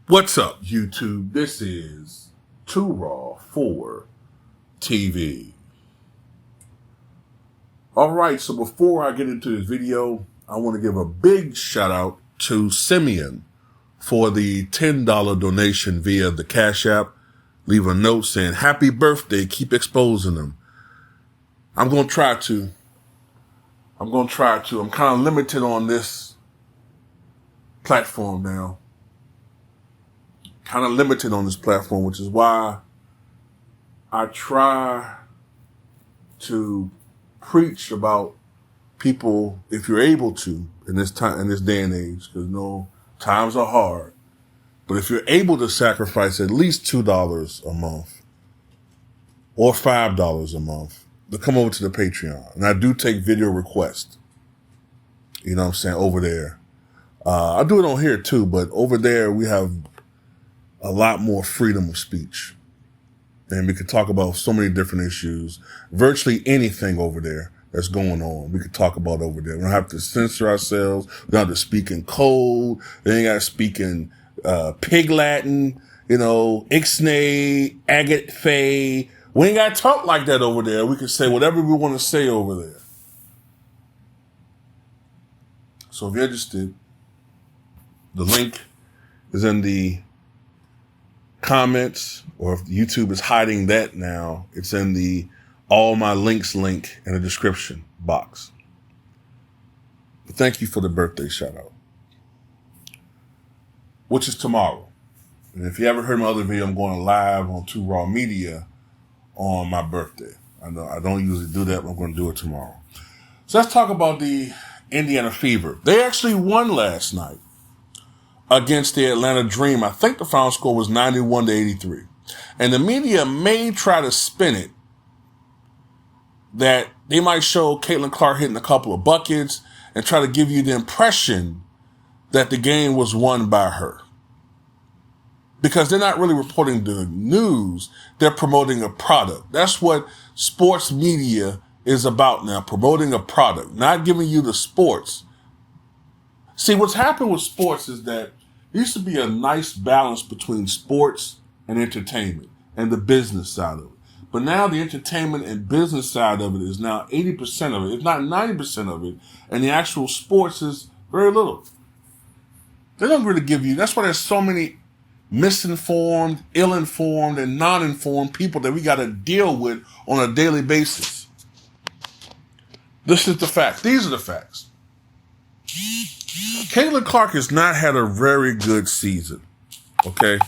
What's up, YouTube? This is Too Raw for TV. Alright, so before I get into this video, I want to give a big shout out to Simeon for the $10 donation via the Cash App. Leave a note saying, happy birthday, keep exposing them. I'm going to try to. I'm kind of limited on this platform now. Kind of limited on this platform, which is why I try to preach about people, if you're able to, in this time, in this day and age, because times are hard. But if you're able to sacrifice at least $2 a month or $5 a month to come over to the Patreon, and I do take video requests, you know what I'm saying, over there. I do it on here too, but over there we have a lot more freedom of speech. And we can talk about so many different issues, virtually anything over there that's going on. We could talk about over there. We don't have to censor ourselves. We don't have to speak in code. They ain't got to speak in pig Latin, ixnay, agate, fay. We ain't got to talk like that over there. We can say whatever we want to say over there. So if you're interested, the link is in the comments, or if YouTube is hiding that now, it's in the all my links link in the description box. But thank you for the birthday shout out, which is tomorrow. And if you haven't heard my other video, I'm going live on Too Raw Media on my birthday. I know I don't usually do that, but I'm going to do it tomorrow. So let's talk about the Indiana Fever. They actually won last night against the Atlanta Dream. I think the final score was 91-83. And the media may try to spin it that they might show Caitlin Clark hitting a couple of buckets and try to give you the impression that the game was won by her. Because they're not really reporting the news, they're promoting a product. That's what sports media is about now, promoting a product, not giving you the sports. See, what's happened with sports is that there used to be a nice balance between sports and entertainment and the business side of it. But now the entertainment and business side of it is now 80% of it, if not 90% of it, and the actual sports is very little. They don't really give you, that's why there's so many misinformed, ill-informed, and non-informed people that we got to deal with on a daily basis. This is the fact. These are the facts. Caitlin Clark has not had a very good season, okay?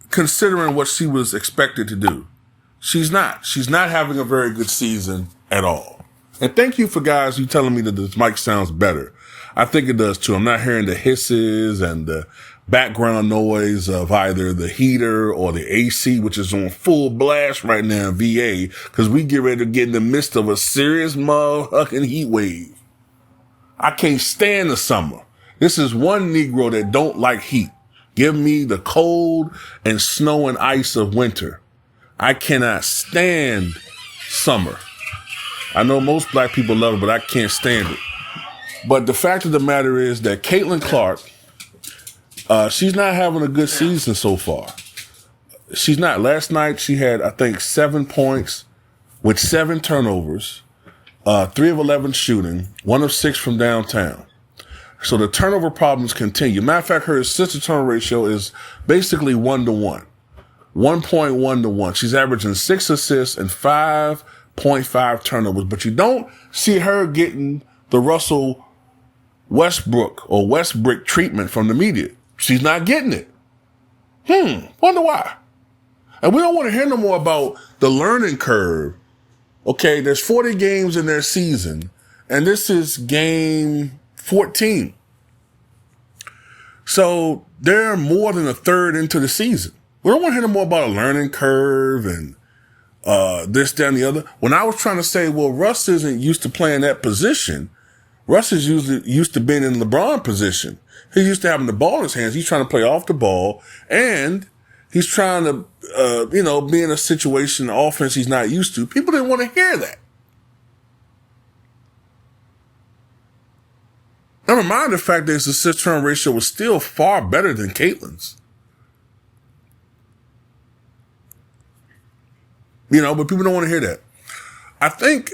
Considering what she was expected to do. She's not. She's not having a very good season at all. And thank you for guys you telling me that this mic sounds better. I think it does too. I'm not hearing the hisses and the background noise of either the heater or the AC, which is on full blast right now in VA, because we get ready to get in the midst of a serious motherfucking heat wave. I can't stand the summer. This is one Negro that don't like heat. Give me the cold and snow and ice of winter. I cannot stand summer. I know most black people love it, but I can't stand it. But the fact of the matter is that Caitlin Clark, she's not having a good season so far. She's not. Last night she had, I think, 7 points with 7 turnovers. 3 of 11 shooting, 1 of 6 from downtown. So the turnover problems continue. Matter of fact, her assist to turnover ratio is basically 1-to-1. 1.1-to-1. She's averaging 6 assists and 5.5 turnovers. But you don't see her getting the Russell Westbrook or Westbrick treatment from the media. She's not getting it. Wonder why. And we don't want to hear no more about the learning curve. Okay, there's 40 games in their season, and this is game 14. So they're more than a third into the season. We don't want to hear no more about a learning curve and this, that, and the other. When I was trying to say, well, Russ isn't used to playing that position. Russ is used to being in LeBron position. He's used to having the ball in his hands. He's trying to play off the ball, and he's trying to, be in a situation, offense he's not used to. People didn't want to hear that. Never mind the fact that his assist-turn ratio was still far better than Caitlin's. But people don't want to hear that. I think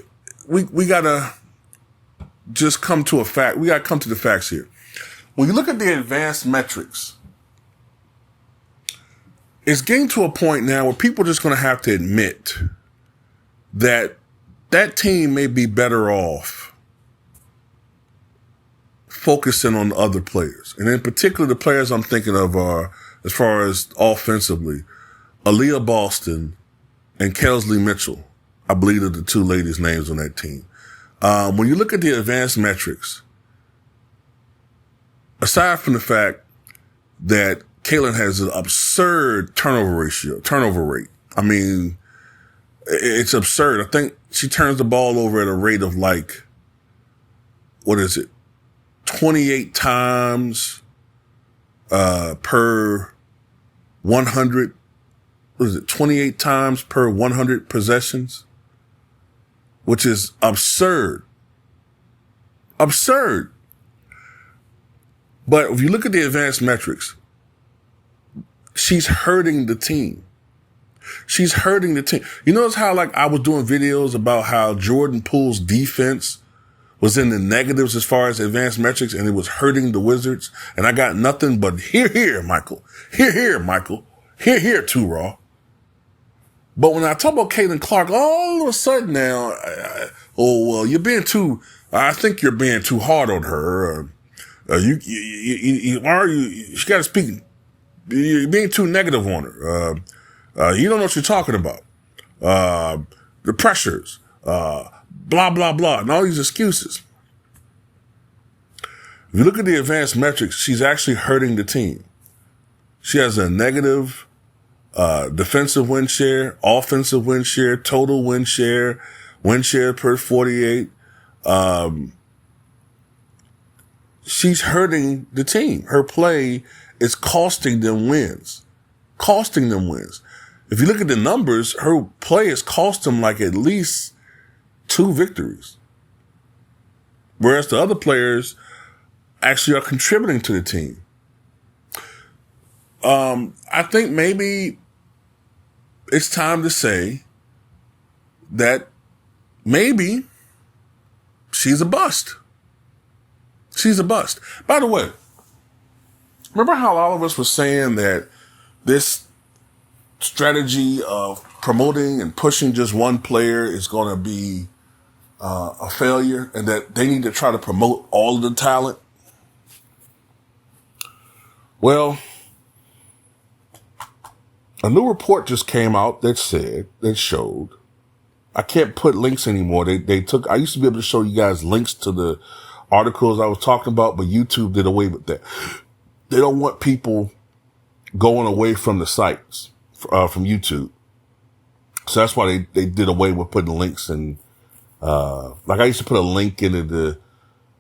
we gotta just come to a fact. We gotta come to the facts here. When you look at the advanced metrics, it's getting to a point now where people are just going to have to admit that that team may be better off focusing on other players. And in particular, the players I'm thinking of are, as far as offensively, Aaliyah Boston and Kelsley Mitchell. I believe are the two ladies' names on that team. When you look at the advanced metrics, aside from the fact that Caitlin has an absurd turnover rate. I mean, it's absurd. I think she turns the ball over at a rate of 28 times per 100. 28 times per 100 possessions? Which is absurd. Absurd. But if you look at the advanced metrics, she's hurting the team. She's hurting the team. You notice how I was doing videos about how Jordan Poole's defense was in the negatives as far as advanced metrics and it was hurting the Wizards? And I got nothing but here, Michael. Here, Michael. Here, too, Raw. But when I talk about Caitlin Clark, all of a sudden now, I think you're being too hard on her. You got to speak. You're being too negative on her. You don't know what you're talking about. The pressures, blah, blah, blah, and all these excuses. If you look at the advanced metrics, she's actually hurting the team. She has a negative defensive win share, offensive win share, total win share per 48. She's hurting the team. Her play is costing them wins. If you look at the numbers, her play has cost them at least 2 victories. Whereas the other players actually are contributing to the team. I think maybe it's time to say that maybe she's a bust. She's a bust. By the way, remember how all of us were saying that this strategy of promoting and pushing just one player is going to be a failure and that they need to try to promote all of the talent? Well, a new report just came out that showed, I can't put links anymore. I used to be able to show you guys links to the articles I was talking about, but YouTube did away with that. They don't want people going away from the sites, from YouTube. So that's why they did away with putting links in, I used to put a link into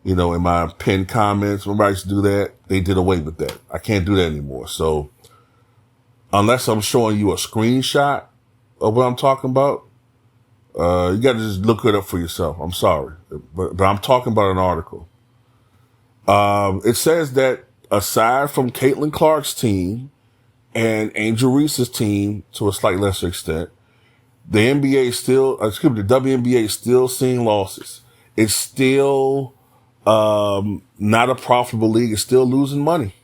in my pinned comments. Remember I used to do that? They did away with that. I can't do that anymore. So unless I'm showing you a screenshot of what I'm talking about, you got to just look it up for yourself. I'm sorry, but I'm talking about an article. It says that aside from Caitlin Clark's team and Angel Reese's team to a slightly lesser extent, the WNBA is still seeing losses. It's still not a profitable league. It's still losing money.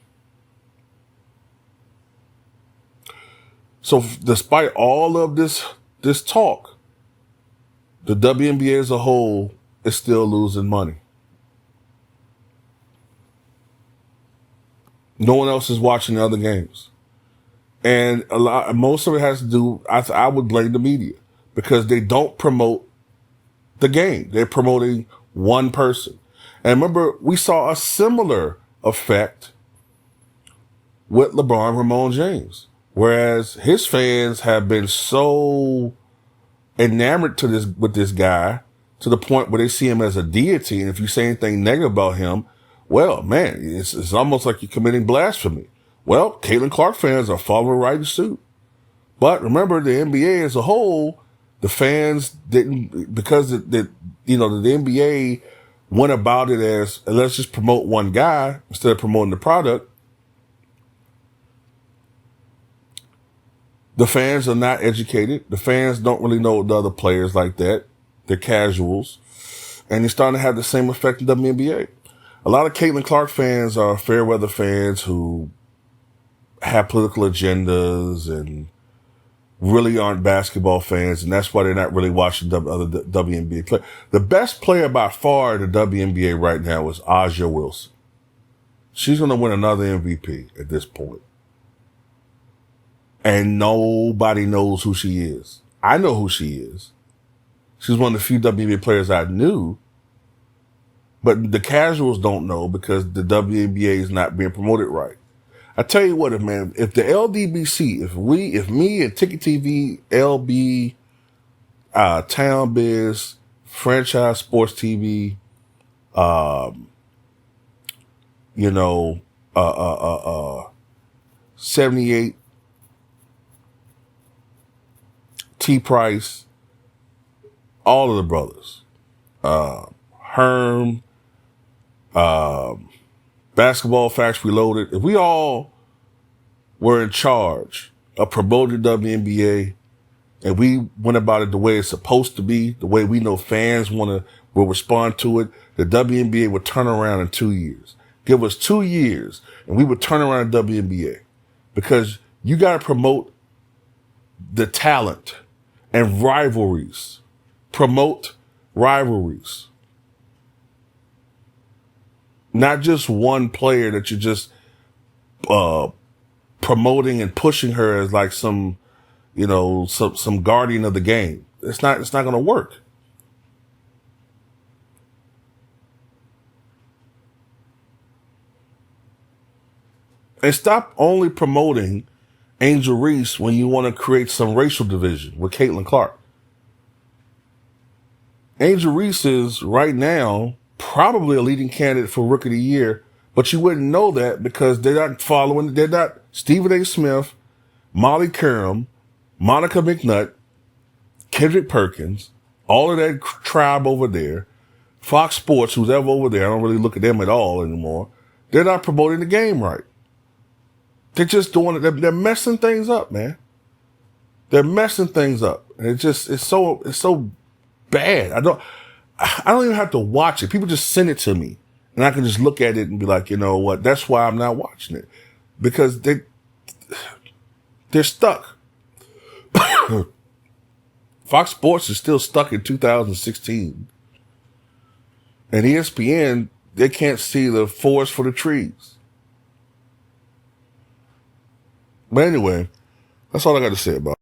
So despite all of this talk, the WNBA as a whole is still losing money. No one else is watching the other games. And most of it has to do, I would blame the media because they don't promote the game. They're promoting one person. And remember, we saw a similar effect with LeBron Ramon James. Whereas his fans have been so enamored with this guy to the point where they see him as a deity. And if you say anything negative about him, well, man, it's almost like you're committing blasphemy. Well, Caitlin Clark fans are following right in suit. But remember, the NBA as a whole, the fans didn't, because the NBA went about it as, let's just promote one guy instead of promoting the product, the fans are not educated. The fans don't really know the other players like that. They're casuals. And it's starting to have the same effect in WNBA. A lot of Caitlin Clark fans are fair weather fans who have political agendas and really aren't basketball fans, and that's why they're not really watching other WNBA play. The best player by far in the WNBA right now is Aja Wilson. She's going to win another MVP at this point. And nobody knows who she is. I know who she is. She's one of the few WNBA players I knew, but the casuals don't know because the WNBA is not being promoted right. I tell you what, if the LDBC, if me and Ticket TV, LB, Town Biz, Franchise Sports TV, 78, T Price, all of the brothers, Herm, Basketball Facts Reloaded, if we all were in charge of promoting WNBA and we went about it the way it's supposed to be, the way we know fans will respond to it, the WNBA would turn around in 2 years. Give us 2 years and we would turn around the WNBA, because you got to promote the talent and rivalries. Promote rivalries. Not just one player that you're just promoting and pushing her as like some guardian of the game. It's not going to work. And stop only promoting Angel Reese when you want to create some racial division with Caitlin Clark. Angel Reese is right now probably a leading candidate for Rookie of the Year, but you wouldn't know that because they're not Stephen A. Smith, Molly Curran, Monica McNutt, Kendrick Perkins, all of that tribe over there, Fox Sports, who's ever over there, I don't really look at them at all anymore. They're not promoting the game right. They're just doing it. They're messing things up, man. They're messing things up. And it's so bad. I don't even have to watch it. People just send it to me and I can just look at it and be like, you know what? That's why I'm not watching it, because they're stuck. Fox Sports is still stuck in 2016, and ESPN, they can't see the forest for the trees. But anyway, that's all I got to say about it.